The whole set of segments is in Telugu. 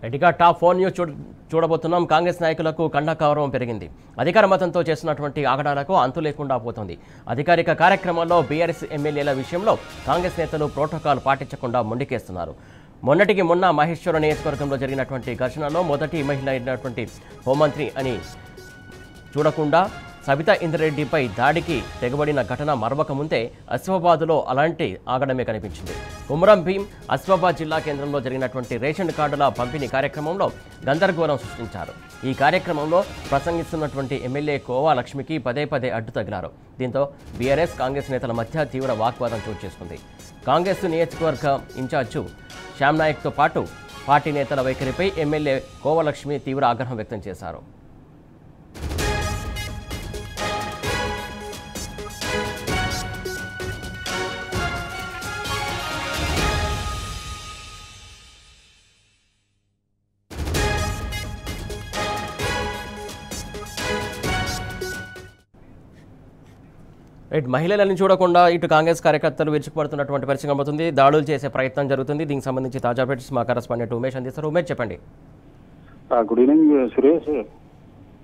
ఇక టాప్ 4 న్యూస్ చూడబోతున్నాం. కాంగ్రెస్ నాయకులకు కండకవరం పెరిగింది. అధికార మతంతో చేస్తున్నటువంటి ఆగడాలకు అంతు లేకుండా పోతుంది. అధికారిక కార్యక్రమాల్లో బీఆర్ఎస్ ఎమ్మెల్యేల విషయంలో కాంగ్రెస్ నేతలు ప్రోటోకాల్ పాటించకుండా మొండికేస్తున్నారు. మొన్నటికి మొన్న మహేశ్వర నియోజకవర్గంలో జరిగినటువంటి ఘర్షణలో మొదటి మహిళ అయినటువంటి హోంమంత్రి అని చూడకుండా సబితా ఇంద్రెడ్డిపై దాడికి తెగబడిన ఘటన మరవక ముందే అసిఫాబాద్లో అలాంటి ఆగడమే కనిపించింది. కుమరం భీం అసిఫాబాద్ జిల్లా కేంద్రంలో జరిగినటువంటి రేషన్ కార్డుల పంపిణీ కార్యక్రమంలో గందరగోళం సృష్టించారు. ఈ కార్యక్రమంలో ప్రసంగిస్తున్నటువంటి ఎమ్మెల్యే కోవా లక్ష్మికి పదే పదే అడ్డు తగిలారు. దీంతో బీఆర్ఎస్ కాంగ్రెస్ నేతల మధ్య తీవ్ర వాగ్వాదం చోటు చేసుకుంది. కాంగ్రెస్ నియోజకవర్గ ఇన్ఛార్జు శ్యామ్ నాయక్తో పాటు పార్టీ నేతల వైఖరిపై ఎమ్మెల్యే కోవా లక్ష్మి తీవ్ర ఆగ్రహం వ్యక్తం చేశారు. మహిళలను చూడకుండా ఇటు కాంగ్రెస్ కార్యకర్తలు విరుచుకుపడుతున్నటువంటి పరిస్థితి కనబడుతుంది. దాడులు చేసే ప్రయత్నం జరుగుతుంది. దీనికి సంబంధించి తాజా అప్డేట్స్ మా కరెస్పాండెంట్ ఉమేష్ అందిస్తారు. ఉమేష్, చెప్పండి. Good evening Suresh.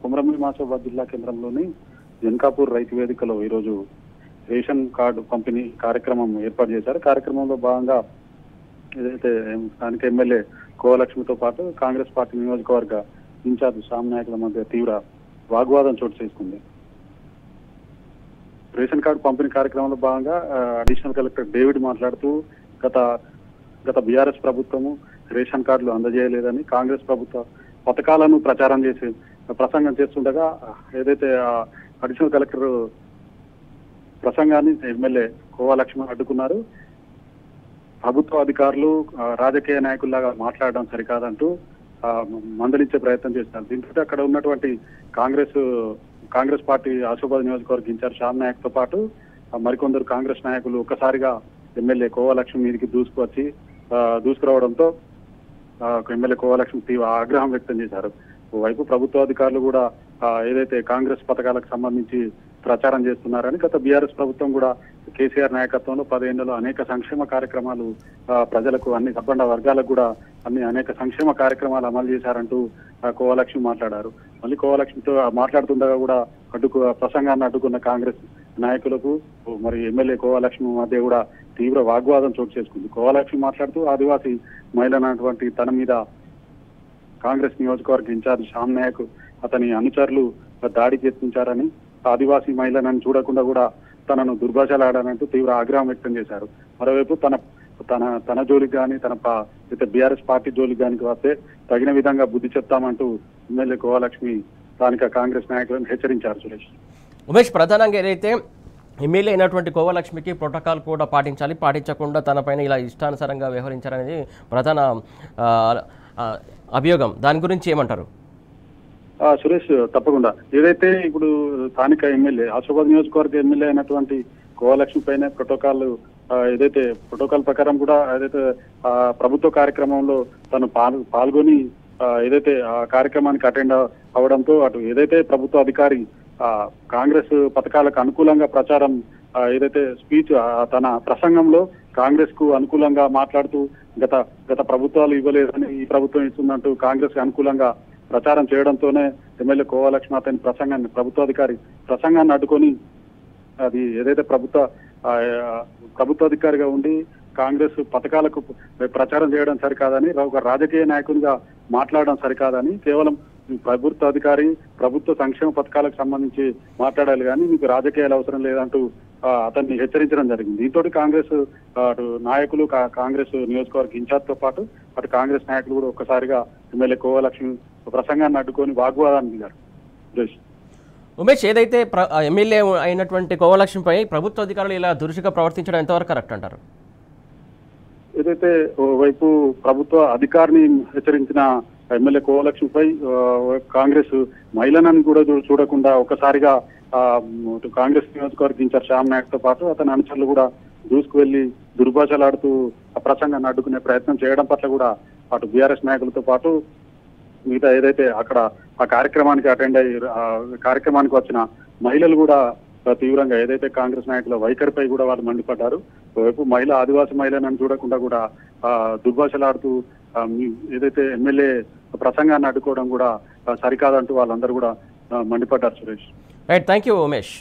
కుమరంభీం ఆసిఫాబాద్ జిల్లా కేంద్రంలోని జన్కాపూర్ రైతు వేదికలో ఈరోజు రేషన్ కార్డు పంపిణీ కార్యక్రమం ఏర్పాటు చేశారు. కార్యక్రమంలో భాగంగా ఏదైతే స్థానిక ఎమ్మెల్యే కోవలక్ష్మితో పాటు కాంగ్రెస్ పార్టీ నియోజకవర్గ ఇన్ఛార్జ్ శ్యామ్ నాయకుల మధ్య తీవ్ర వాగ్వాదం చోటు చేసుకుంది. రేషన్ కార్డు పంపిణీ కార్యక్రమంలో భాగంగా అడిషనల్ కలెక్టర్ డేవిడ్ మాట్లాడుతూ గత బీఆర్ఎస్ ప్రభుత్వము రేషన్ కార్డులు అందజేయలేదని, కాంగ్రెస్ ప్రభుత్వ పథకాలను ప్రసంగం చేస్తుండగా ఏదైతే అడిషనల్ కలెక్టర్ ప్రసంగాన్ని ఎమ్మెల్యే కోవాలక్ష్మి అడ్డుకున్నారు. ప్రభుత్వ అధికారులు రాజకీయ నాయకుల్లాగా మాట్లాడడం సరికాదంటూ మందలించే ప్రయత్నం చేస్తున్నారు. దీంతో అక్కడ ఉన్నటువంటి కాంగ్రెస్ పార్టీ ఆసిఫాబాద్ నియోజకవర్గ ఇన్ఛార్జ్ శ్యామ్ నాయక్ తో పాటు మరికొందరు కాంగ్రెస్ నాయకులు ఒక్కసారిగా ఎమ్మెల్యే కోవలక్ష్మి మీదికి దూసుకురావడంతో ఎమ్మెల్యే కోవలక్ష్మి తీవ్ర ఆగ్రహం వ్యక్తం చేశారు. ఓవైపు ప్రభుత్వ అధికారులు కూడా ఏదైతే కాంగ్రెస్ పథకాలకు సంబంధించి ప్రచారం చేస్తున్నారని, గత బీఆర్ఎస్ ప్రభుత్వం కూడా కేసీఆర్ నాయకత్వంలో 10 ఏళ్లలో అనేక సంక్షేమ కార్యక్రమాలు ప్రజలకు, అన్ని సబ్బండ వర్గాలకు కూడా అనేక సంక్షేమ కార్యక్రమాలు అమలు చేశారంటూ కోవలక్ష్మి మాట్లాడారు. మళ్ళీ కోవలక్ష్మితో మాట్లాడుతుండగా కూడా ప్రసంగాన్ని అడ్డుకున్న కాంగ్రెస్ నాయకులకు మరి ఎమ్మెల్యే కోవలక్ష్మి మధ్య కూడా తీవ్ర వాగ్వాదం చోటు చేసుకుంది. కోవలక్ష్మి మాట్లాడుతూ ఆదివాసీ మహిళనటువంటి తన మీద కాంగ్రెస్ నియోజకవర్గ ఇన్ఛార్జ్ శ్యామ్ నాయక్ అతని అనుచరులు దాడికి యత్నించారని, ఆదివాసీ మహిళలను చూడకుండా కూడా తనను దుర్భాషలాడారంటూ తీవ్ర ఆగ్రహం వ్యక్తం చేశారు. మరోవైపు తన జోలికి కానీ బీఆర్ఎస్ పార్టీ జోలికి కానీ వస్తే తగిన విధంగా బుద్ధి చెప్తామంటూ ఎమ్మెల్యే కోవలక్ష్మి స్థానిక కాంగ్రెస్ నాయకులను హెచ్చరించారు. సురేష్, ఉమేష్, ప్రధానంగా ఏదైతే ఎమ్మెల్యే అయినటువంటి కోవలక్ష్మికి ప్రోటోకాల్ కూడా పాటించకుండా తనపైన ఇలా ఇష్టానుసారంగా వ్యవహరించారనేది ప్రధాన అభియోగం. దాని గురించి ఏమంటారు? సురేష్, తప్పకుండా ఏదైతే ఇప్పుడు స్థానిక ఎమ్మెల్యే ఆసిఫాబాద్ నియోజకవర్గ ఎమ్మెల్యే అయినటువంటి కోవలక్ష్మి పైన ప్రోటోకాల్ ప్రకారం కూడా ఏదైతే ప్రభుత్వ కార్యక్రమంలో తను పాల్గొని ఏదైతే ఆ కార్యక్రమానికి అటెండ్ అవడంతో అటు ఏదైతే ప్రభుత్వ అధికారి కాంగ్రెస్ పథకాలకు అనుకూలంగా ప్రచారం ఏదైతే స్పీచ్ తన ప్రసంగంలో కాంగ్రెస్ కు అనుకూలంగా మాట్లాడుతూ గత ప్రభుత్వాలు ఇవ్వలేదని ఈ ప్రభుత్వం ఇస్తుందంటూ కాంగ్రెస్ కు అనుకూలంగా ప్రచారం చేయడంతోనే ఎమ్మెల్యే కోవలక్ష్మి అతని ప్రభుత్వాధికారి ప్రసంగాన్ని అడ్డుకొని అది ఏదైతే ప్రభుత్వాధికారిగా ఉండి కాంగ్రెస్ పథకాలకు ప్రచారం చేయడం సరికాదని, ఒక రాజకీయ నాయకునిగా మాట్లాడడం సరికాదని, కేవలం ప్రభుత్వ అధికారి ప్రభుత్వ సంక్షేమ పథకాలకు సంబంధించి మాట్లాడాలి కానీ మీకు రాజకీయాలు అవసరం లేదంటూ అతన్ని హెచ్చరించడం జరిగింది. దీంతో కాంగ్రెస్ నాయకులు, కాంగ్రెస్ నియోజకవర్గ ఇన్ఛార్జ్ తో పాటు అటు కాంగ్రెస్ నాయకులు కూడా ఒక్కసారిగా ఎమ్మెల్యే కోవలక్ష్మి ప్రసంగాన్ని అడ్డుకొని వాగ్వాదాన్ని దిగారు. ఉమేష్, ఏదైతే ఎమ్మెల్యే అయినటువంటి కోవలక్ష్మిపై ప్రభుత్వ అధికారులు ఇలా దురుసుగా ప్రవర్తించడం ఎంతవరకు కరెక్ట్ అంటారు? ఏదైతే ఓవైపు ప్రభుత్వ అధికారిని హెచ్చరించిన ఎమ్మెల్యే కోవలక్ష్మిపై కాంగ్రెస్ మహిళలను కూడా చూడకుండా ఒక్కసారిగా కాంగ్రెస్ నియోజకవర్గ ఇన్ఛార్జ్ శ్యామ్ నాయక్ తో పాటు అతని అనుచరులు కూడా దూసుకువెళ్లి దుర్భాషలాడుతూ ఆ ప్రసంగాన్ని అడ్డుకునే ప్రయత్నం చేయడం పట్ల కూడా అటు బీఆర్ఎస్ నాయకులతో పాటు మిగతా ఏదైతే అక్కడ ఆ కార్యక్రమానికి అటెండ్ అయ్యి కార్యక్రమానికి వచ్చిన మహిళలు కూడా తీవ్రంగా ఏదైతే కాంగ్రెస్ నాయకుల వైఖరిపై కూడా వాళ్ళు మండిపడ్డారు. ఒకవైపు ఆదివాసీ మహిళలను చూడకుండా కూడా దుర్భాషలాడుతూ ఏదైతే ఎమ్మెల్యే ప్రసంగాన్ని అడ్డుకోవడం కూడా సరికాదంటూ వాళ్ళందరూ కూడా మండిపడ్డారు Suresh. Right, thank you Umesh.